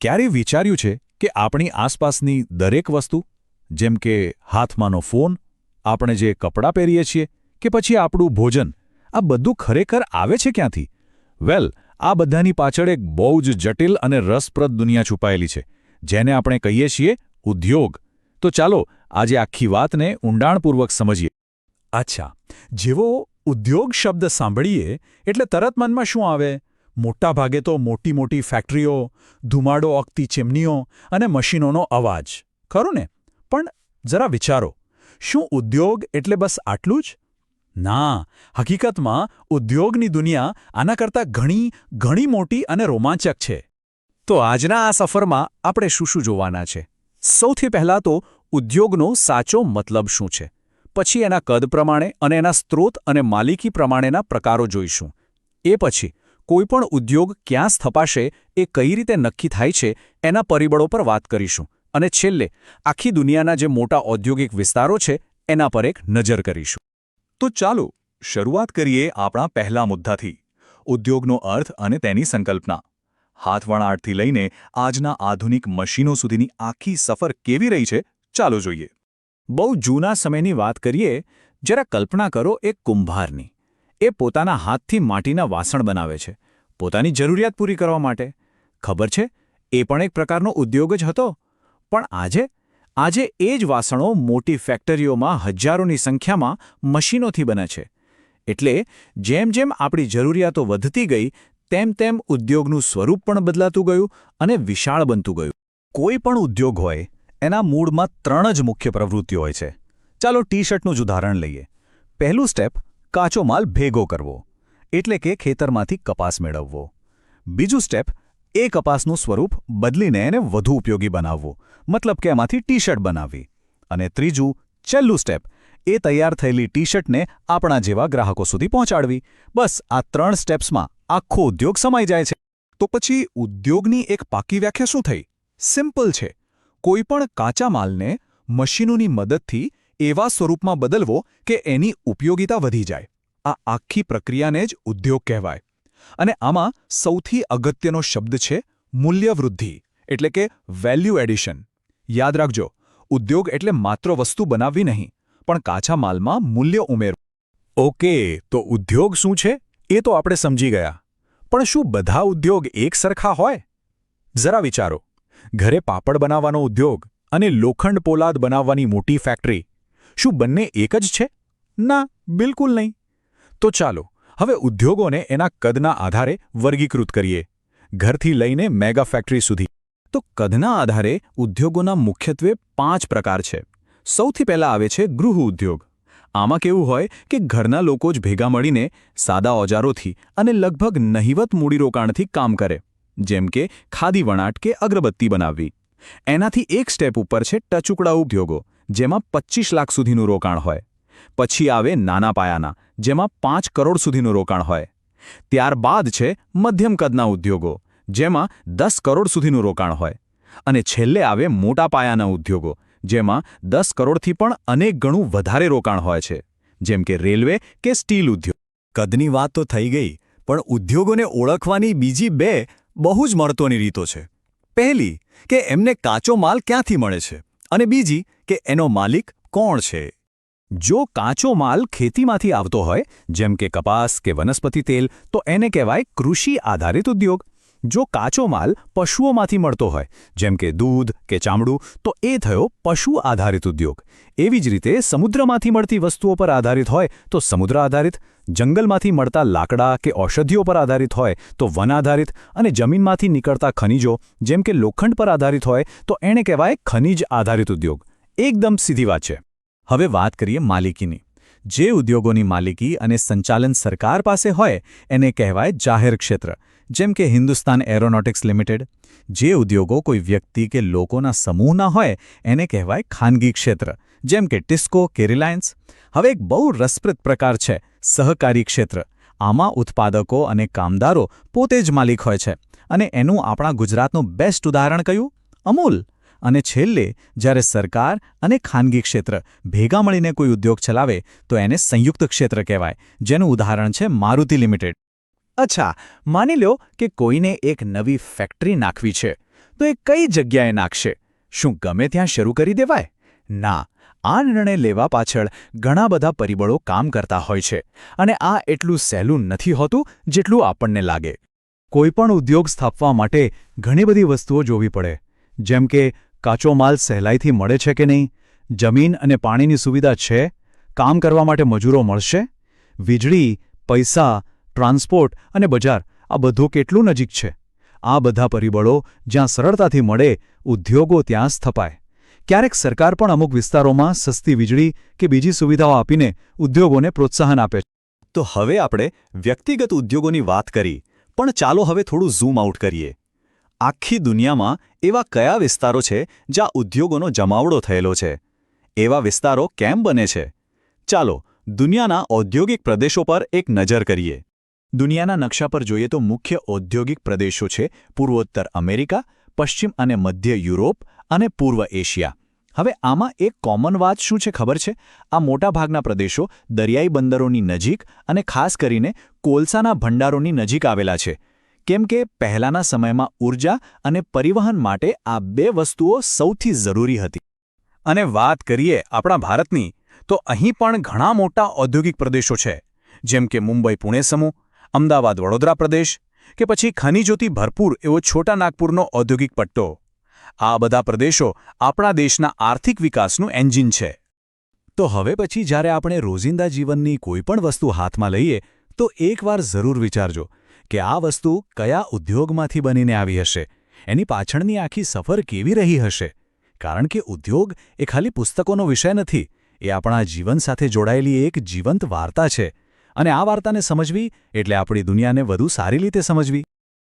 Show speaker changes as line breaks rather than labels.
ક્યારેય વિચાર્યું છે કે આપણી આસપાસની દરેક વસ્તુ, જેમ કે હાથમાંનો ફોન, આપણે જે કપડાં પહેરીએ છીએ કે પછી આપણું ભોજન, આ બધું ખરેખર આવે છે ક્યાંથી? વેલ, આ બધાની પાછળ એક બહુ જ જટિલ અને રસપ્રદ દુનિયા છુપાયેલી છે, જેને આપણે કહીએ છીએ ઉદ્યોગ. તો ચાલો આજે આખી વાતને ઊંડાણપૂર્વક સમજીએ.
અચ્છા, જેવો ઉદ્યોગ શબ્દ સાંભળીએ એટલે તરત મનમાં શું આવે? મોટાભાગે તો મોટી મોટી ફેક્ટરીઓ, ધુમાડો ઓકતી ચીમનીઓ અને મશીનોનો અવાજ, ખરું ને? પણ જરા વિચારો, શું ઉદ્યોગ એટલે બસ આટલું જ? ના, હકીકતમાં ઉદ્યોગની દુનિયા આના કરતાં ઘણી ઘણી મોટી અને રોમાંચક છે. તો આજના આ સફરમાં આપણે શું શું જોવાના છે? સૌથી પહેલાં તો ઉદ્યોગનો સાચો મતલબ શું છે, પછી એના કદ પ્રમાણે અને એના સ્ત્રોત અને માલિકી પ્રમાણેના પ્રકારો જોઈશું. એ પછી કોઈપણ ઉદ્યોગ ક્યાં સ્થપાશે એ કઈ રીતે નક્કી થાય છે એના પરિબળો પર વાત કરીશું. અને છેલ્લે આખી દુનિયાના જે મોટા ઔદ્યોગિક વિસ્તારો છે એના પર એક નજર કરીશું.
તો ચાલો શરૂઆત કરીએ આપણા પહેલા મુદ્દાથી, ઉદ્યોગનો અર્થ અને તેની સંકલ્પના. હાથવણાટથી લઈને આજના આધુનિક મશીનો સુધીની આખી સફર કેવી રહી છે, ચાલો જોઈએ.
બહુ જૂના સમયની વાત કરીએ. જરા કલ્પના કરો એક કુંભારની. એ પોતાના હાથથી માટીના વાસણ બનાવે છે, પોતાની જરૂરિયાત પૂરી કરવા માટે. ખબર છે, એ પણ એક પ્રકારનો ઉદ્યોગ જ હતો. પણ આજે એ જ વાસણો મોટી ફેક્ટરીઓમાં હજારોની સંખ્યામાં મશીનોથી બને છે. એટલે જેમ જેમ આપણી જરૂરિયાતો વધતી ગઈ તેમ તેમ ઉદ્યોગનું સ્વરૂપ પણ બદલાતું ગયું અને વિશાળ બનતું ગયું.
કોઈ પણ ઉદ્યોગ હોય, એના મૂળમાં 3 જ મુખ્ય પ્રવૃત્તિઓ હોય છે. ચાલો ટી-શર્ટનું જ ઉદાહરણ લઈએ. પહેલું સ્ટેપ, કાચો માલ ભેગો કરવો, એટલે કે ખેતરમાંથી કપાસ મેળવવો. બીજું સ્ટેપ, એ કપાસનું સ્વરૂપ બદલીને એને વધુ ઉપયોગી બનાવવું, મતલબ કે એમાંથી ટી-શર્ટ બનાવવી. અને ત્રીજું, છેલ્લું સ્ટેપ, એ તૈયાર થયેલી ટી-શર્ટને આપણા જેવા ગ્રાહકો સુધી પહોંચાડવી. બસ આ 3 સ્ટેપ્સમાં આખો ઉદ્યોગ સમાઈ જાય છે. તો પછી ઉદ્યોગની એક પાકી વ્યાખ્યા શું થઈ? સિમ્પલ છે. કોઈપણ કાચા માલને મશીનોની મદદથી એવા સ્વરૂપમાં બદલવો કે એની ઉપયોગિતા વધી જાય. આ આખી પ્રક્રિયાને જ ઉદ્યોગ કહેવાય. અને આમાં સૌથી અગત્યનો શબ્દ છે મૂલ્યવૃદ્ધિ, એટલે કે વેલ્યુ એડિશન. યાદ રાખજો, ઉદ્યોગ એટલે માત્ર વસ્તુ બનાવવી નહીં, પણ કાચા માલમાં મૂલ્ય ઉમેરવું. ઓકે, તો ઉદ્યોગ શું છે એ તો આપણે સમજી ગયા. પણ શું બધા ઉદ્યોગ એક સરખા હોય? જરા વિચારો, ઘરે પાપડ બનાવવાનો ઉદ્યોગ અને લોખંડ પોલાદ બનાવવાની મોટી ફેક્ટરી, શું બંને એક જ છે? ના, બિલકુલ નહીં. તો ચાલો હવે ઉદ્યોગોને એના કદના આધારે વર્ગીકૃત કરીએ, ઘરથી લઈને મેગા ફેક્ટરી સુધી. તો કદના આધારે ઉદ્યોગોના મુખ્યત્વે 5 પ્રકાર છે. સૌથી પહેલા આવે છે ગૃહ ઉદ્યોગ. આમાં કેવું હોય કે ઘરના લોકો જ ભેગા મળીને સાદા ઓજારોથી અને લગભગ નહિવત મૂડીરોકાણથી કામ કરે, જેમ કે ખાદી વણાટ કે અગરબત્તી બનાવવી. એનાથી એક સ્ટેપ ઉપર છે ટચુકડા ઉદ્યોગો, જેમાં 25 લાખ સુધીનું રોકાણ હોય. પછી આવે નાના પાયાના, જેમાં 5 કરોડ સુધીનું રોકાણ હોય. ત્યારબાદ છે મધ્યમ કદના ઉદ્યોગો, જેમાં 10 કરોડ સુધીનું રોકાણ હોય. અને છેલ્લે આવે મોટા પાયાના ઉદ્યોગો, જેમાં 10 કરોડથી પણ અનેક ગણું વધારે રોકાણ હોય છે, જેમ કે રેલવે કે સ્ટીલ ઉદ્યોગ. કદની વાત તો થઈ ગઈ, પણ ઉદ્યોગોને ઓળખવાની બીજી 2 બહુ જ મહત્વની રીતો છે. પહેલી કે એમને કાચો માલ ક્યાંથી મળે છે, અને બીજી કે એનો માલિક કોણ છે. જો કાચો માલ ખેતીમાંથી આવતો હોય, જેમ કે કપાસ કે વનસ્પતિ તેલ, તો એને કહેવાય કૃષિ આધારિત ઉદ્યોગ. જો કાચો માલ પશુઓમાંથી મળતો હોય, જેમ કે દૂધ કે ચામડું, તો એ થયો પશુ આધારિત ઉદ્યોગ. એવી જ રીતે સમુદ્રમાંથી મળતી વસ્તુઓ પર આધારિત હોય તો સમુદ્ર આધારિત, જંગલમાંથી મળતા લાકડા કે ઔષધિઓ પર આધારિત હોય તો વન આધારિત, અને જમીનમાંથી નીકળતા ખનિજો જેમ કે લોખંડ પર આધારિત હોય તો એને કહેવાય ખનિજ આધારિત ઉદ્યોગ. એકદમ સીધી વાત છે. હવે વાત કરીએ માલિકીની. જે ઉદ્યોગોની માલિકી અને સંચાલન સરકાર પાસે હોય એને કહેવાય જાહેર ક્ષેત્ર, જેમ કે હિન્દુસ્તાન એરોનોટિક્સ લિમિટેડ. જે ઉદ્યોગો કોઈ વ્યક્તિ કે લોકોના સમૂહના હોય એને કહેવાય ખાનગી ક્ષેત્ર, જેમ કે ટિસ્કો કે રિલાયન્સ. હવે એક બહુ રસપ્રદ પ્રકાર છે સહકારી ક્ષેત્ર. આમાં ઉત્પાદકો અને કામદારો પોતે જ માલિક હોય છે, અને એનું આપણા ગુજરાતનું બેસ્ટ ઉદાહરણ કયું? અમૂલ. અને છેલ્લે જ્યારે સરકાર અને ખાનગી ક્ષેત્ર ભેગા મળીને કોઈ ઉદ્યોગ ચલાવે તો એને સંયુક્ત ક્ષેત્ર કહેવાય, જેનું ઉદાહરણ છે મારુતિ લિમિટેડ. અચ્છા, માની લો કે કોઈને એક નવી ફેક્ટરી નાખવી છે, તો એ કઈ જગ્યાએ નાખશે? શું ગમે ત્યાં શરૂ કરી દેવાય? ના, આ નિર્ણય લેવા પાછળ ઘણા બધા પરિબળો કામ કરતા હોય છે અને આ એટલું સહેલું નથી હોતું જેટલું આપણને લાગે. કોઈપણ ઉદ્યોગ સ્થાપવા માટે ઘણી બધી વસ્તુઓ જોવી પડે, જેમ કે કાચો માલ સહેલાઈથી મળે છે કે નહીં, જમીન અને પાણીની સુવિધા છે, કામ કરવા માટે મજૂરો મળશે, વીજળી, પૈસા, ટ્રાન્સપોર્ટ અને બજાર આ બધું કેટલું નજીક છે. આ બધા પરિબળો જ્યાં સરળતાથી મળે, ઉદ્યોગો ત્યાં સ્થપાય. ક્યારેક સરકાર પણ અમુક વિસ્તારોમાં સસ્તી વીજળી કે બીજી સુવિધાઓ આપીને ઉદ્યોગોને પ્રોત્સાહન આપે છે. તો હવે આપણે વ્યક્તિગત ઉદ્યોગોની વાત કરી, પણ ચાલો હવે થોડું ઝૂમ આઉટ કરીએ. આખી દુનિયામાં એવા કયા વિસ્તારો છે જ્યાં ઉદ્યોગોનો જમાવડો થયેલો છે? એવા વિસ્તારો કેમ બને છે? ચાલો દુનિયાના ઔદ્યોગિક પ્રદેશો પર એક નજર કરીએ. દુનિયાના નકશા પર જોઈએ તો મુખ્ય ઔદ્યોગિક પ્રદેશો છે પૂર્વોત્તર અમેરિકા, પશ્ચિમ અને મધ્ય યુરોપ અને પૂર્વ એશિયા. હવે આમાં એક કોમન વાત શું છે ખબર છે? આ મોટાભાગના પ્રદેશો દરિયાઈ બંદરોની નજીક અને ખાસ કરીને કોલસાના ભંડારોની નજીક આવેલા છે, કેમ કે પહેલાંના સમયમાં ઊર્જા અને પરિવહન માટે આ બે વસ્તુઓ સૌથી જરૂરી હતી. અને વાત કરીએ આપણા ભારતની, તો અહીં પણ ઘણા મોટા ઔદ્યોગિક પ્રદેશો છે, જેમ કે મુંબઈ પુણે સમૂહ, અમદાવાદ વડોદરા પ્રદેશ કે પછી ખનીજોથી ભરપૂર એવો છોટા નાગપુરનો ઔદ્યોગિક પટ્ટો. આ બધા પ્રદેશો આપણા દેશના આર્થિક વિકાસનું એન્જિન છે. તો હવે પછી જ્યારે આપણે રોજિંદા જીવનની કોઈપણ વસ્તુ હાથમાં લઈએ તો એકવાર જરૂર વિચારજો કે આ વસ્તુ કયા ઉદ્યોગમાંથી બનીને આવી હશે, એની પાછળની આખી સફર કેવી રહી હશે. કારણ કે ઉદ્યોગ એ ખાલી પુસ્તકોનો વિષય નથી, એ આપણા જીવન સાથે જોડાયેલી એક જીવંત વાર્તા છે. અને આ વાર્તાને સમજવી એટલે આપણી દુનિયાને વધુ સારી રીતે સમજવી.